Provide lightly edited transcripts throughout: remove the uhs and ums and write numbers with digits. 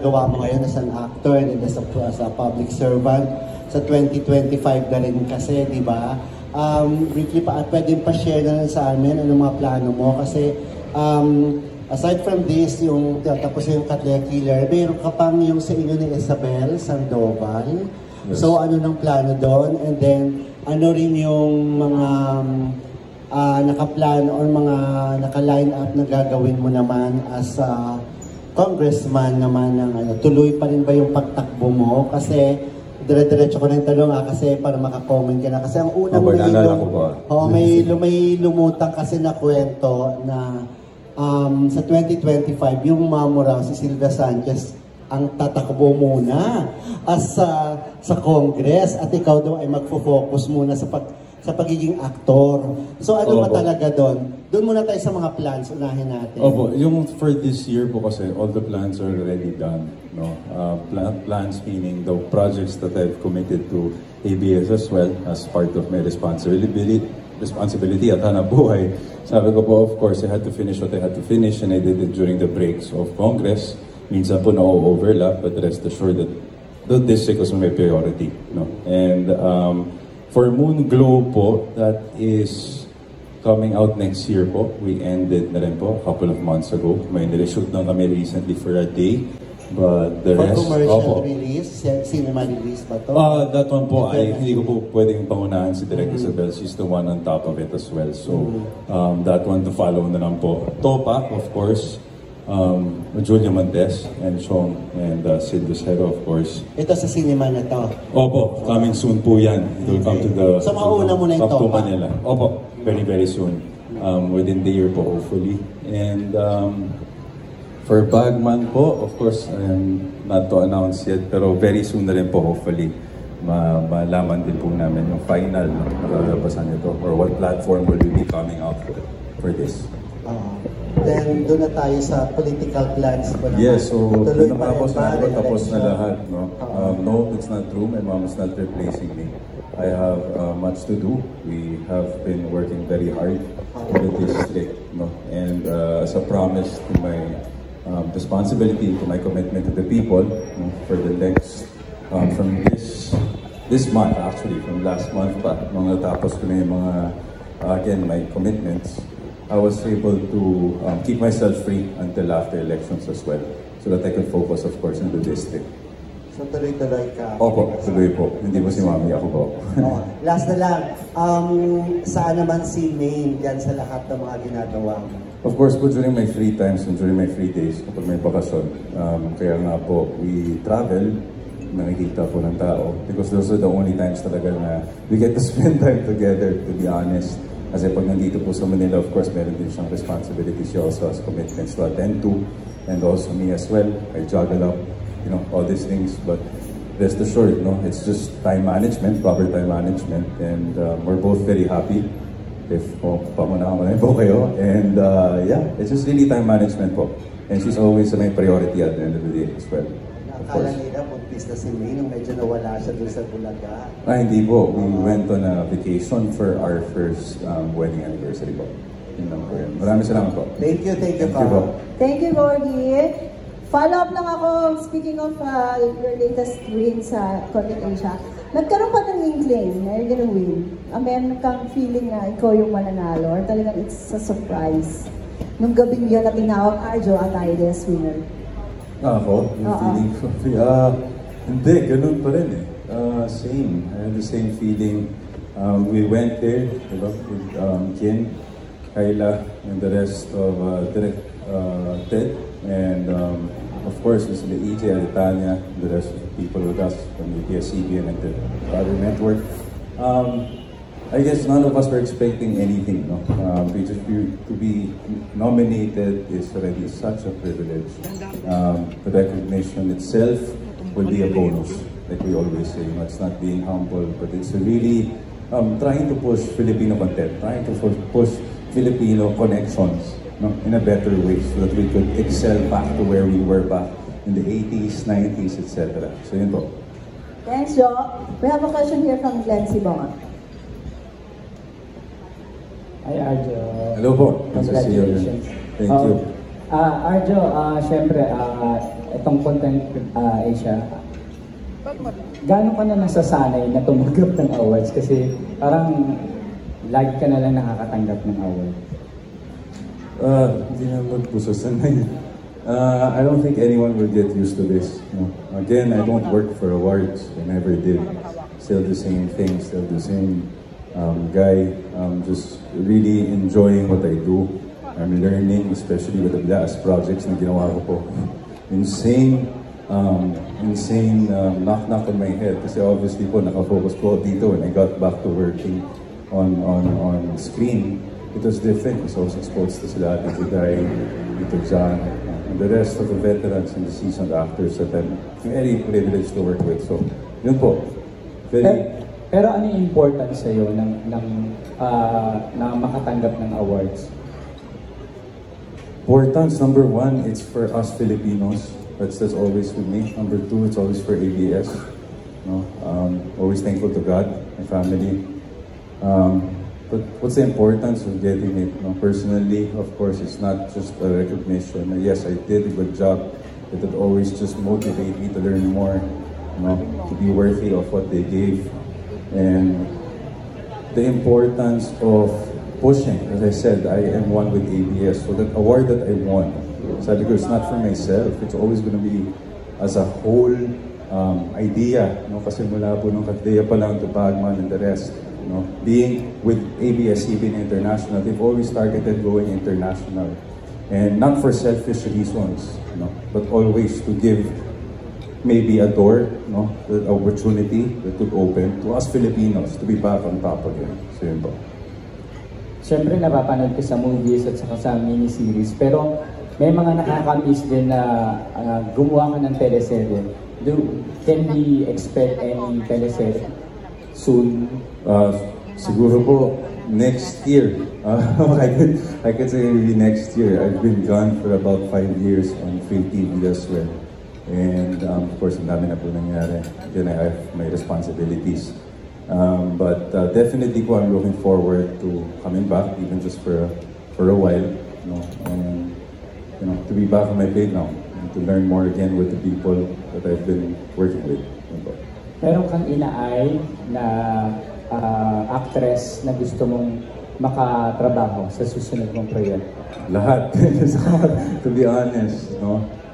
gawa mo ngayon as an actor and as a public servant sa 2025 na rin kasi, di ba? Briefly pa, pwede pa share na sa amin ano mga plano mo kasi aside from this, yung tapos yung Catholic Killer, mayroon ka pang yung sa inyo ni Isabel Sandoval. Yes. So ano nang plano doon? And then ano rin yung mga nakaplano or mga naka-line up na gagawin mo naman as congressman naman ng tuloy pa rin ba yung pagtakbo mo? Kasi dire-diretso ko na yung tanong kasi para makakomment ka na. Kasi ang unang may lumutang kasi na kwento na sa 2025 yung mamura si Silvia Sanchez ang tatakbo muna as sa Congress at ikaw daw ay magfo-focus muna sa pagiging aktor. So ano ba talaga doon? Doon muna tayo sa mga plans, unahin natin. Opo, yung for this year po kasi all the plans are already done. No? Plans meaning the projects that I've committed to ABS as well as part of my responsibility at hanap buhay. Sabi ko po, of course, I had to finish what I had to finish and I did it during the breaks of Congress. Minsan po na-overlap, but rest assured that the district was my priority. No? And for Moon Glow po, that is coming out next year po. We ended na rin po a couple of months ago. May nireshoot lang kami recently for a day. But the rest... For commercial release? Cinema release ba to? That one po, hindi ko po pwedeng pangunahan si Direk Isabel. She's the one on top of it as well. So, that one to follow na lang po. Topa, of course. Julia Montes and Sean and Sid Lucero, of course. Ito sa cinema na to? Opo, coming soon po yan. It will come to the... So, mauna mo na yung Topa? Manila. Opo, very very soon. Within the year po, hopefully. And for Bagman po, of course, not to announce yet, pero very soon na rin po, hopefully, malaman din po namin yung final na malalabasan nito or what platform will we be coming out for this. Then doon na tayo sa political plans. Yes, so tapos na lahat. No, it's not true. My mom is not replacing me. I have much to do. We have been working very hard in the district. No? And as a promise to my responsibility, to my commitment to the people, for the next, from this month actually, from last month pa, nung natapos ko na yung mga, again, my commitments, I was able to keep myself free until after elections as well, so that I could focus, of course, on the district. So tuloy-tuloy ka? Opo, tuloy po. Hindi po si Mami, ako po. Last na lang, saan naman si Maine dyan sa lahat ng mga ginagawa mo? Of course po, during my free times and during my free days, kapag may bakasyon, kaya nga po, we travel, nakikita po ng tao, because those are the only times talaga na we get to spend time together, to be honest. Kasi pag nandito po sa Manila, of course, meron din siyang responsibilities. She also has commitments to attend to. And also me as well. I juggle up, all these things. But rest assured, it's just time management, proper time management. And we're both very happy. If pamunahan po kayo. And yeah, it's just really time management po. And she's always my priority at the end of the day as well. Akala nila buntis na si May nung medyo nawala siya doon sa Bulaga. Hindi po. We went on a vacation for our first wedding anniversary po. Maraming salamat po. Thank you po. Thank you, Gorgie. Follow up lang ako, speaking of your latest win sa Content Asia. Nagkaroon pa ng inkling na you're gonna win. Meron kang feeling na ikaw yung mananalo or talagang it's a surprise. Nung gabing yun na tinawag Arjo ang Ideas winner. Ako? Yung feeling ko? Hindi, ganun pa rin eh. Same. I had the same feeling. We went there, with Ken, Kayla, and the rest of Direk Ted. And of course, there's the EJ, Tanya, the rest of the people with us from the PSCBN and the other network. I guess none of us were expecting anything. No? To be nominated is already such a privilege. The recognition itself will be a bonus, like we always say. It's not being humble, but it's really trying to push Filipino content, trying to push Filipino connections in a better way, so that we could excel back to where we were back in the 80s, 90s, etc. So yun po. Thanks, Joe. We have a question here from Glenn Sibonga. Hi, Arjo. Hello po. Congratulations. Thank you. Arjo, syempre, itong Content Asia, gaano ka na nasasanay na tumanggap ng awards? Kasi parang lagi ka na lang nakakatanggap ng award. Hindi naman po sasanay. I don't think anyone will get used to this. No? Again, I don't work for awards. I never did. Still the same thing, still the same guy. Just really enjoying what I do. I'm learning, especially with the last projects na ginawa ko po. Insane knock-knock on my head. Kasi obviously po, nakafocus po dito when I got back to working on screen. It was different. I was exposed to sila, Tito Dai, Tito John, and the rest of the veterans and the seasoned actors that I'm very privileged to work with. So, yun po. Pero ano yung importance sa'yo na makatanggap ng awards? Importance, number one, it's for us Filipinos. That's always with me. Number two, it's always for ABS. No? Always thankful to God, my family. But what's the importance of getting it? No? Personally, of course, it's not just a recognition. Yes, I did a good job. It would always just motivate me to learn more, to be worthy of what they gave. And the importance of pushing, as I said, I am one with ABS. So that award that I won, sabi ko, it's not for myself. It's always going to be as a whole idea. No? Kasi mula po nung Katleya pa lang to Bagman and the rest. No? Being with ABS-CBN International, they've always targeted going international. And not for selfish reasons, but always to give maybe a door, the opportunity that could open to us Filipinos to be back on top again. So yun po. Siyempre, napapanood ko sa movies at saka sa miniseries, pero may mga nakakamiss din na gumawa ka ng teleserye. Can we expect any teleserye soon? Siguro po, next year. I could say maybe next year. I've been gone for about 5 years on Free TV as well. And of course, ang dami na po nangyari. Then I have my responsibilities. But definitely po, I'm looking forward to coming back, even just for a while. And to be back on my plate now, and to learn more again with the people that I've been working with. Meron kang inaay na actress na gusto mong makatrabaho sa susunod mong proyekto? Lahat. To be honest,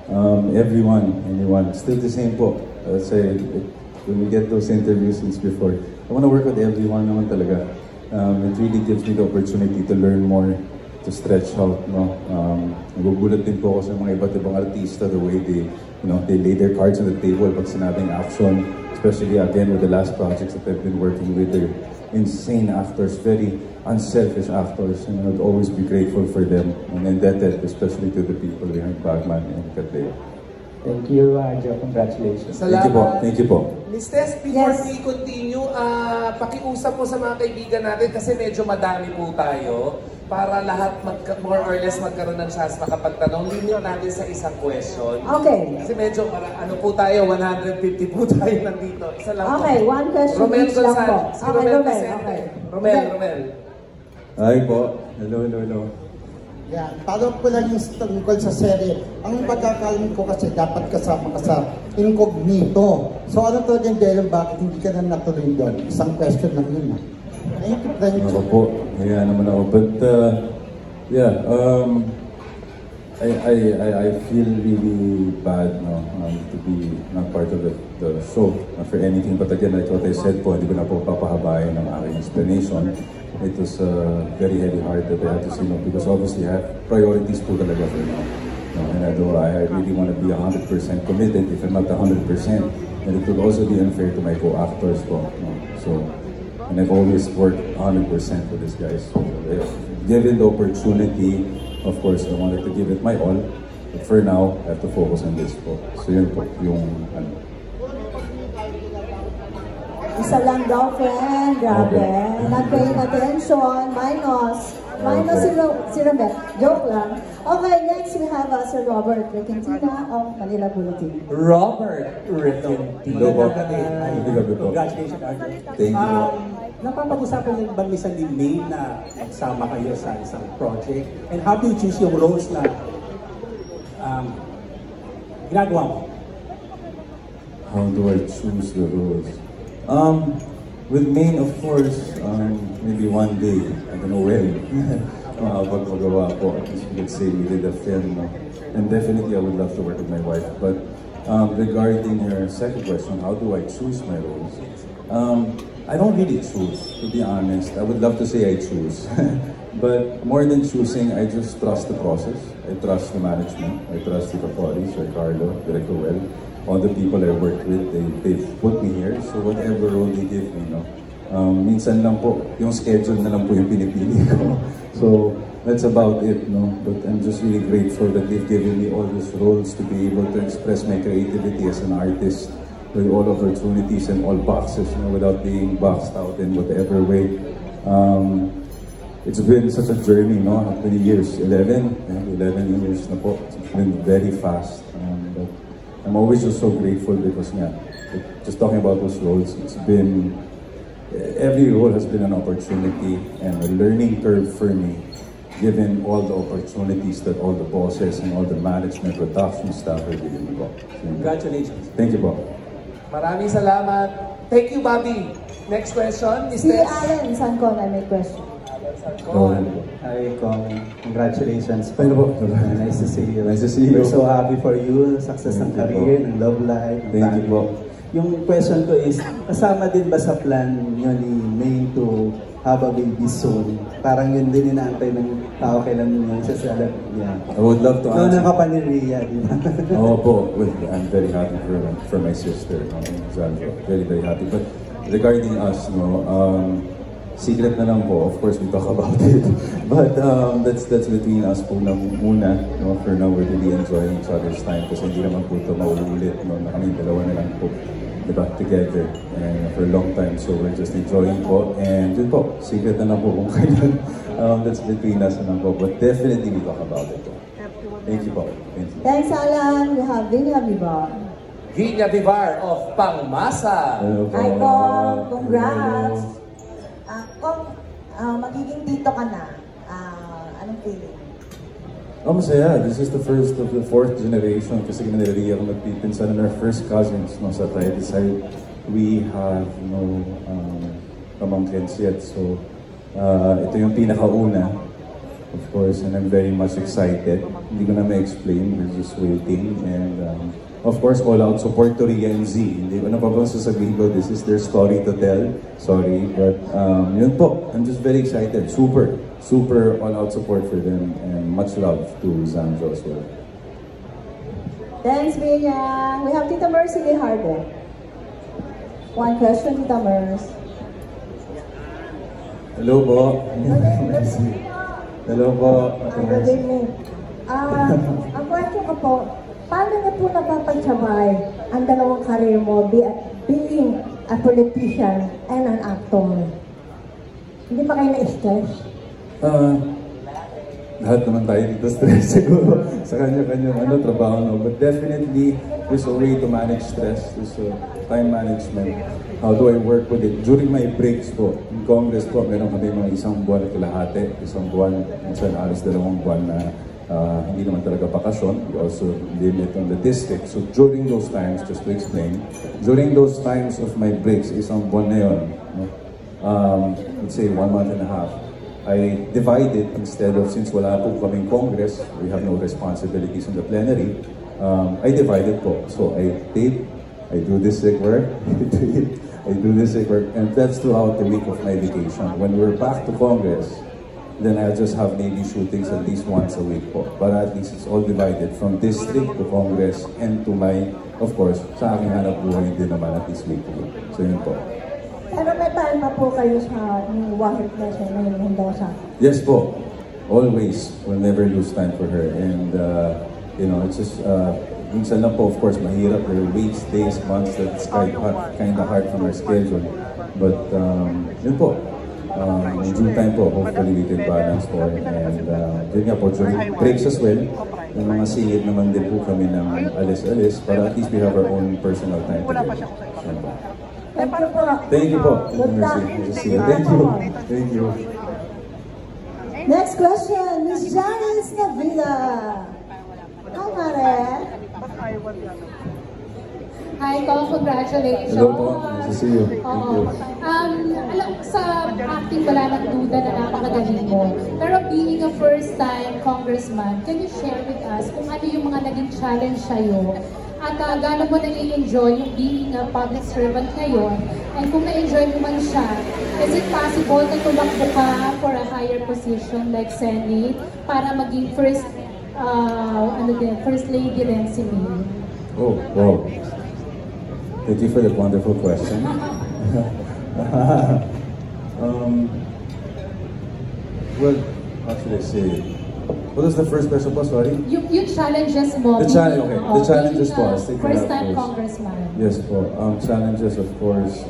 anyone. Still the same po. Say, when we get those interviews since before, I want to work with everyone naman talaga. It really gives me the opportunity to learn more, to stretch out. Nagugulat din po ako sa mga iba't ibang artista, the way they lay their cards on the table pag sinabing action. Especially again with the last projects that I've been working with, they're insane actors, very unselfish actors, and I'd always be grateful for them and indebted, especially to the people behind Bagman and Katleya. Thank you, Joe. Congratulations. Salamat. Thank you po. Miss Tess, before Yes. we continue, pakiusap po sa mga kaibigan natin kasi medyo madami po tayo para lahat more or less magkaroon ng chance makapagtanong. Limit natin sa isang question. Okay. Kasi medyo, ano po tayo, 150 po tayo nandito. Isa lang Okay, po. one question Romel each lang po. Si Okay, Romel Romel, Vicente. okay. Romel. Hi po. Hello. Yeah, tanong ko lang yung tungkol sa serye. Ang pagkakalam ko kasi dapat kasama ka sa incognito. So ano talaga yung dahilan bakit hindi ka na natuloy doon? Isang question lang yun. Thank you. Ako po. Kaya naman ako. But yeah, I feel really bad to be not part of the show for anything. But again, like what I said po, hindi ko na po papahabayan ng aking explanation. It was very heavy heart that I had to say no, because obviously I have priorities po talaga for now. And I really want to be 100% committed. If I'm not 100%, then it would also be unfair to my co-actors po. So, and I've always worked 100% for these guys. So, given the opportunity, of course, I wanted to give it my all. But for now, I have to focus on this po. So yun po, yung ano. Isa lang daw, friend. Grabe. Okay. Not paying attention. Minus si Romel. Joke lang. Okay, next we have Sir Robert Requentina of Manila Bulletin. Robert Requentina. Hello po. Congratulations, Arjo. Thank you. Napapag-usapan niyo ba minsan ni May na magsama kayo sa isang project? And how do you choose yung roles na ginagawa mo? How do I choose the roles? With Maine, of course, maybe one day, I don't know when, makapagpagawa ko. Let's say we did a film, no? And definitely I would love to work with my wife. But regarding your second question, how do I choose my roles? I don't really choose, to be honest. I would love to say I choose. But more than choosing, I just trust the process. I trust the management. I trust the Capoli, Sir Carlo, Director Well. All the people I worked with, they've put me here. So whatever role they give me, no? Minsan lang po, yung schedule na lang po yung pinipili ko. So that's about it, no? But I'm just really grateful that they've given me all these roles to be able to express my creativity as an artist with all opportunities and all boxes, you know, without being boxed out in whatever way. It's been such a journey, no? How many years? 11 years na po. It's been very fast. But I'm always just so grateful because, yeah, just talking about those roles, it's been, every role has been an opportunity and a learning curve for me, given all the opportunities that all the bosses and all the management, production staff are giving me. Congratulations. Thank you, Bob. Maraming salamat. Thank you, Bobby. Next question, Si Mr. Alan Sancona may question. Hi, Kong. Congratulations. Hello. Nice to see you. Nice to see you. We're so happy for you. Success ng career, ng love life. Thank you po. Yung question ko is, kasama din ba sa plan nyo ni Maine to have a baby soon? Parang yun din inaantay ng tao kailan nyo sa salad. Yeah. I would love to answer. Noon ka pa ni Rhea, di ba? Oh, po. Well, I'm very happy for my sister, Sandra. Very, very happy. But regarding us, secret na lang po. Of course, we talk about it. But that's between us po na muna. No? For now, we're really enjoying each other's time kasi hindi naman po ito mauulit. No? Na kami dalawa na lang po, diba, together. And for a long time. So we're just enjoying po. And yun po, secret na lang po kung kailan. That's between us na lang po. But definitely we talk about it. Thank you po. Thank you. Thanks, Alan. We have Vinya Vivar. Gina Vivar of Pangmasa. Hi, Kong. Congrats. Kung magiging tito ka na, anong feeling? Masaya. This is the first of the fourth generation kasi kinalari ako nagpipinsan and our first cousins no, sa tayo side. We have no pamangkins yet. So, ito yung pinakauna, of course, and I'm very much excited. Hindi ko na ma-explain. We're just waiting. And, of course, all-out support to Rhea and Z. Hindi ko na pa bang sasabihin ko, this is their story to tell. Sorry, but yun po. I'm just very excited. Super all-out support for them. And much love to Sandro as well. Thanks, Vinya. We have Tita Mercy Lejardo. One question, Tita Mercy. Hello po. Hello po. Good evening. Ang question ko po, paano niyo po napapagsabay ang dalawang career mo being a politician and an actor? Hindi ba kayo na-stress? Lahat naman tayo dito stress siguro sa kanya-kanyang trabaho. No? But definitely, there's a way to manage stress. There's time management. How do I work with it? During my breaks po, in Congress po, meron kami mga isang buwan at kalahati. Isang buwan, minsan alas 2 buwan na hindi naman talaga bakasyon. We also limit on the district. So during those times, just to explain, during those times of my breaks, isang buwan na yun, let's say 1 month and a half, I divided instead of, since wala po kaming Congress, we have no responsibilities in the plenary, I divided po. So I tape, I do this work, I do this work, and that's throughout the week of my vacation. When we're back to Congress, then I just have Navy shootings at least once a week po. But at least it's all divided from district to Congress and to my, of course, sa aking hanap buhay din naman at least weekly. So yun po. Pero may time pa po kayo sa Wahid Pleasure na yung Mendoza? Yes po. Always. We'll never lose time for her. And, it's just, minsan lang po, of course, mahirap. There are weeks, days, months that's kind of hard from our schedule. But, yun po. In due time po, hopefully we can balance po. And, yun nga po, during breaks as well, yung mga singit naman din po kami ng alis-alis para at least we have our own personal time together. Thank you po. Thank you po. Good luck. Thank you. Thank you. Next question, Miss Janice Navila. Hi, Mare. Hi, congratulations. Hello po. Nice to see you. Thank you. Alam, sa acting wala nang duda na napakagaling mo. Pero being a first-time congressman, can you share with us kung ano yung mga naging challenge sa'yo? At gaano mo nag-i-enjoy yung being a public servant ngayon? And kung na-enjoy mo man siya, is it possible na tumakbo ka for a higher position like Senate para maging first lady rin si May? Oh, wow. Thank you for that wonderful question. Well, how should I say it? What was the first question po? Sorry? Yung challenges mo. The challenge, okay. The challenges po. First-time congressman. Yes po. Challenges, of course,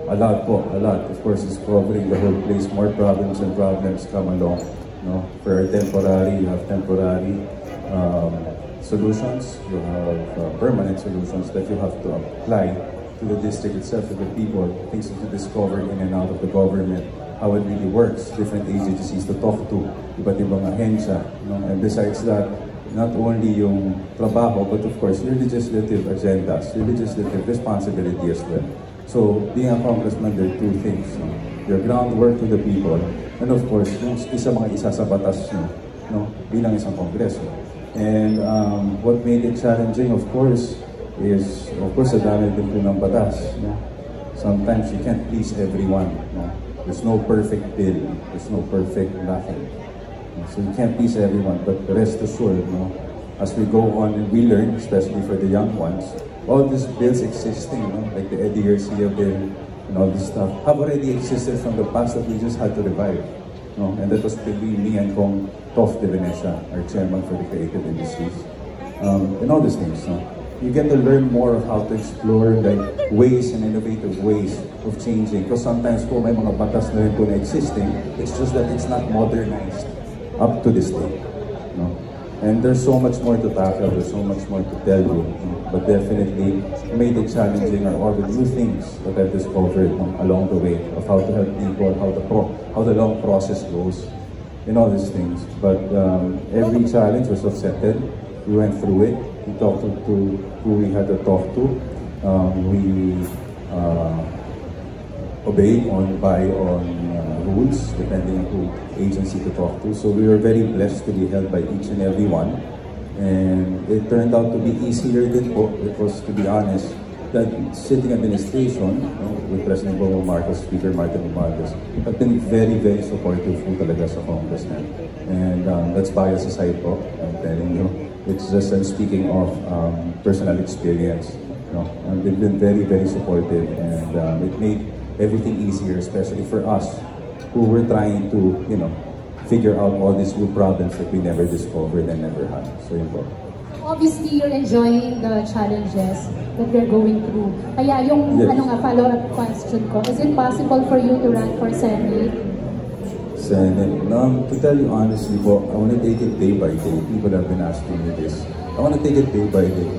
a lot po, a lot. Of course, it's covering the whole place. More problems and problems come along. No? For temporary, you have temporary solutions. You have permanent solutions that you have to apply to the district itself, to the people, things that you discover in and out of the government, how it really works, different agencies to talk to, iba't ibang ahensya. No? And besides that, not only yung trabaho, but of course, your legislative agendas, your legislative responsibility as well. So, being a congressman, there are two things. No? Your groundwork to the people, and of course, yung isa sa batas nyo, no? Bilang isang kongreso. And what made it challenging, of course, is, sa dami din po ng batas. No? Sometimes you can't please everyone. No? There's no perfect bill. There's no perfect nothing. So you can't please everyone, but rest assured, no? As we go on and we learn, especially for the young ones, all these bills existing, no? Like the Eddie Garcia bill and all this stuff, have already existed from the past that we just had to revive. No? And that was between me and Kong Tof de Venecia, our chairman for the creative industries. And all these things. No? You get to learn more of how to explore like ways and innovative ways of changing. Because sometimes po may mga batas na rin po na existing, it's just that it's not modernized up to this day. No? And there's so much more to tackle, there's so much more to tell you. No? But definitely, made it challenging are all the new things that I've discovered along the way of how to help people, how the long process goes, and all these things. But every challenge was accepted. We went through it. We talked to who we had to talk to. We obeyed on rules, depending on who agency to talk to. So we were very blessed to be held by each and every one. And it turned out to be easier than po, because to be honest, that sitting administration, with President Bongbong Marcos, Speaker Martin Romualdez, have been very, very supportive po talaga sa congressman. And that's bias aside po, I'm telling you. It's just speaking of personal experience. And they've been very, very supportive, and it made everything easier, especially for us who were trying to, figure out all these new problems that we never discovered and never had. So yun po. Obviously, you're enjoying the challenges that we're going through. Kaya yung follow-up question ko, is it possible for you to run for Senate? Senate? To tell you honestly po, I want to take it day by day. People have been asking me this. I want to take it day by day.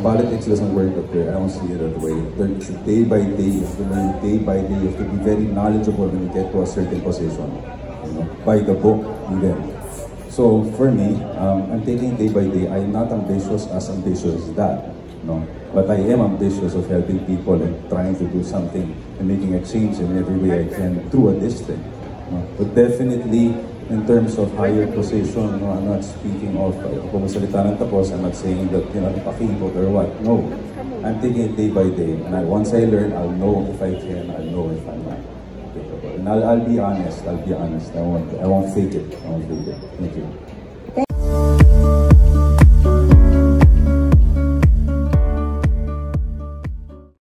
Politics doesn't work up there. I don't see it that way. It's day by day. You have to learn day by day. You have to be very knowledgeable when you get to a certain position. By the book, even. So for me, I'm taking day by day. I'm not ambitious as that. But I am ambitious of helping people and trying to do something and making a change in every way I can through a district. But definitely, in terms of higher position, I'm not speaking of kung salita ng tapos, I'm not saying that pakipot or what. No, I'm taking it day by day. And once I learn, I'll know if I can, I'll know if I'm not. And I'll be honest. I won't fake it. Thank you.